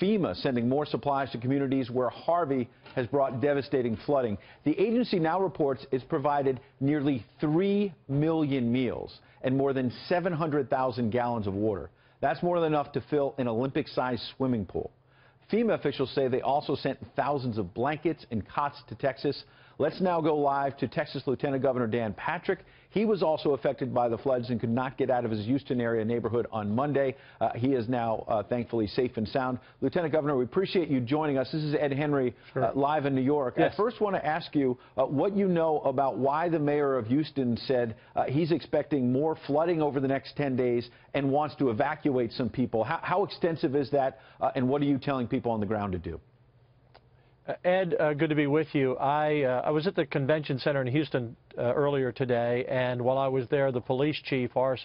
FEMA sending more supplies to communities where Harvey has brought devastating flooding. The agency now reports it's provided nearly 3 million meals and more than 700,000 gallons of water. That's more than enough to fill an Olympic-sized swimming pool. FEMA officials say they also sent thousands of blankets and cots to Texas. Let's now go live to Texas Lieutenant Governor Dan Patrick. He was also affected by the floods and could not get out of his Houston area neighborhood on Monday. He is now thankfully safe and sound. Lieutenant Governor, we appreciate you joining us. This is Ed Henry, live in New York. Yes. I first want to ask you what you know about why the mayor of Houston said he's expecting more flooding over the next 10 days and wants to evacuate some people. How extensive is that, and what are you telling people on the ground to do? Ed, good to be with you. I was at the convention center in Houston earlier today, and while I was there, the police chief, Art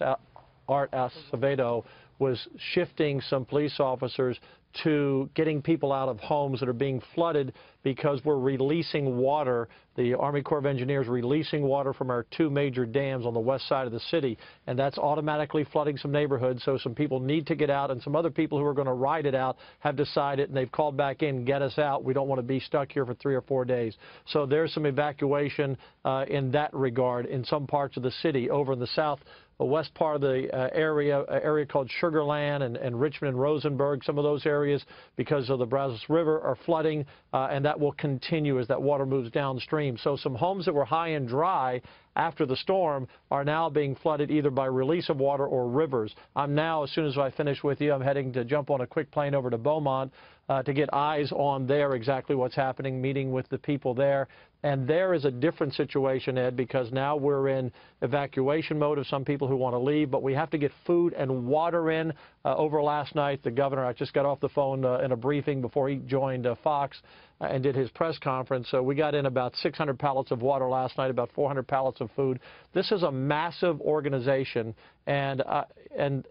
Acevedo, was shifting some police officers to getting people out of homes that are being flooded because we're releasing water. The Army Corps of Engineers releasing water from our 2 major dams on the west side of the city, and that's automatically flooding some neighborhoods. So some people need to get out, and some other people who are going to ride it out have decided, and they've called back in, get us out. We don't want to be stuck here for 3 or 4 days. So there's some evacuation in that regard in some parts of the city. Over in the west part of the area called Sugar Land and Richmond and Rosenberg, some of those areas, because of the Brazos River, are flooding, and that will continue as that water moves downstream. So some homes that were high and dry after the storm are now being flooded either by release of water or rivers. I'm now, as soon as I finish with you, I'm heading to jump on a quick plane over to Beaumont to get eyes on there exactly what's happening, meeting with the people there. And there is a different situation, Ed, because now we're in evacuation mode of some people who want to leave, but we have to get food and water in. Over last night, the governor, I just got off the phone in a briefing before he joined Fox and did his press conference. So we got in about 600 pallets of water last night, about 400 pallets of food. This is a massive organization, and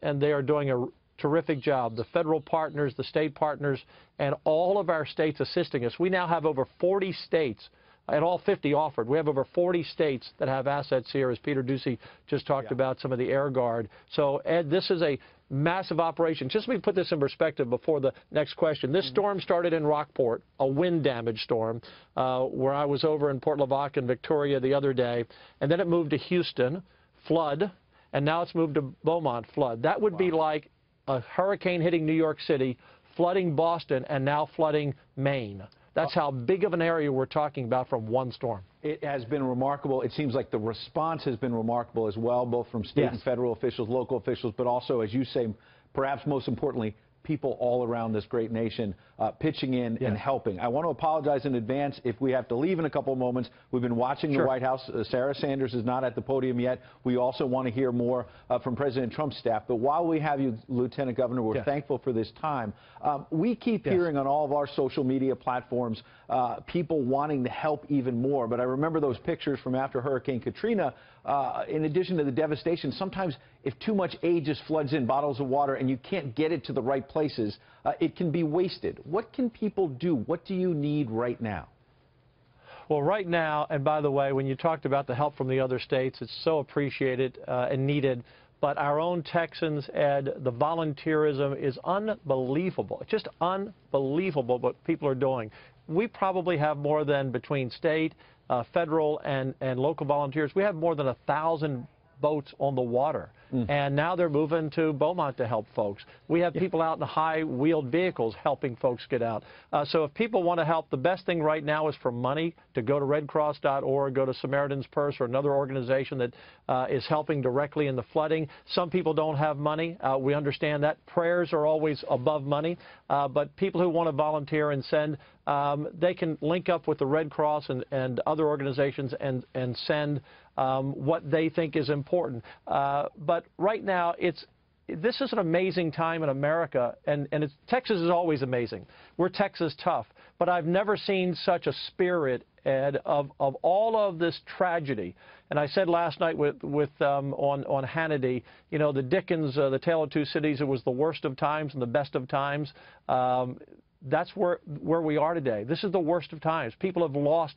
they are doing a terrific job. The federal partners, the state partners, and all of our states assisting us. We now have over 40 states, and all 50 offered. We have over 40 states that have assets here, as Peter Ducey just talked about, some of the Air Guard. So, Ed, this is a massive operation. Just let me put this in perspective before the next question. This storm started in Rockport, a wind-damaged storm, where I was over in Port Lavaca and Victoria the other day, and then it moved to Houston, flood, and now it's moved to Beaumont, flood. That would be like a hurricane hitting New York City, flooding Boston, and now flooding Maine. That's how big of an area we're talking about from one storm. It has been remarkable. It seems like the response has been remarkable as well, both from state and federal officials, local officials, but also, as you say, perhaps most importantly, people all around this great nation pitching in and helping. I want to apologize in advance if we have to leave in a couple of moments. We've been watching the White House. Sarah Sanders is not at the podium yet. We also want to hear more from President Trump's staff. But while we have you, Lieutenant Governor, we're thankful for this time. We keep hearing on all of our social media platforms people wanting to help even more. But I remember those pictures from after Hurricane Katrina. In addition to the devastation, sometimes if too much aid just floods in, bottles of water, and you can't get it to the right places, it can be wasted. What can people do? What do you need right now? Well, right now, and by the way, when you talked about the help from the other states, it's so appreciated and needed. But our own Texans, Ed, the volunteerism is unbelievable. It's just unbelievable what people are doing. We probably have more than, between state, federal, and local volunteers, we have more than 1,000 boats on the water. And now they're moving to Beaumont to help folks. We have people out in high-wheeled vehicles helping folks get out. So if people want to help, the best thing right now is for money to go to redcross.org, go to Samaritan's Purse or another organization that is helping directly in the flooding. Some people don't have money. We understand that. Prayers are always above money. But people who want to volunteer and send, they can link up with the Red Cross and other organizations and send what they think is important. But right now, this is an amazing time in America, and Texas is always amazing. We're Texas tough, but I've never seen such a spirit, Ed, of all of this tragedy. And I said last night on Hannity, you know, the Dickens, The Tale of Two Cities, it was the worst of times and the best of times. That's where we are today. This is the worst of times. People have lost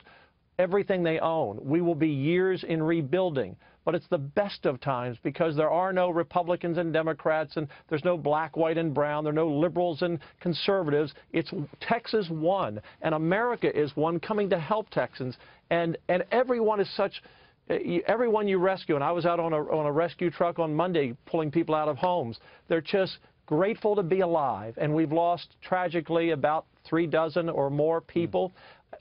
everything they own. We will be years in rebuilding. but it's the best of times because there are no Republicans and Democrats, and there's no black, white, and brown. There are no liberals and conservatives. It's Texas won, and America is one coming to help Texans, and everyone is such. Everyone you rescue, and I was out on a rescue truck on Monday pulling people out of homes. They're just grateful to be alive, and we've lost tragically about 36 or more people.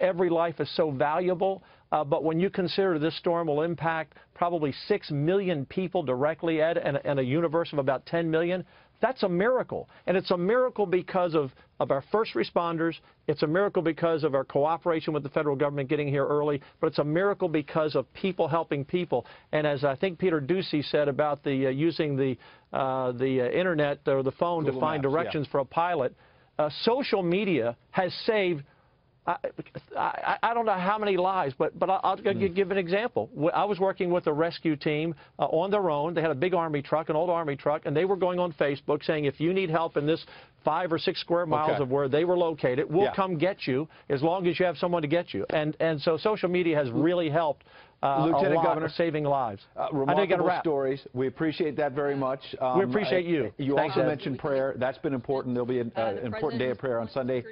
Every life is so valuable, but when you consider this storm will impact probably 6 million people directly, Ed, and a universe of about 10 million, that's a miracle. And it's a miracle because of our first responders. It's a miracle because of our cooperation with the federal government getting here early. But it's a miracle because of people helping people. And as I think Peter Ducey said about the using the internet or the phone Google to find Maps, directions for a pilot, social media has saved I don't know how many lives, but I'll give an example. I was working with a rescue team on their own. They had a big Army truck, an old Army truck, and they were going on Facebook saying, if you need help in this 5 or 6 square miles of where they were located, we'll come get you as long as you have someone to get you. And so social media has really helped Lieutenant Governor, saving lives. Remarkable stories. We appreciate that very much. We appreciate you. You also mentioned prayer. That's been important. There'll be an important day of prayer on Sunday.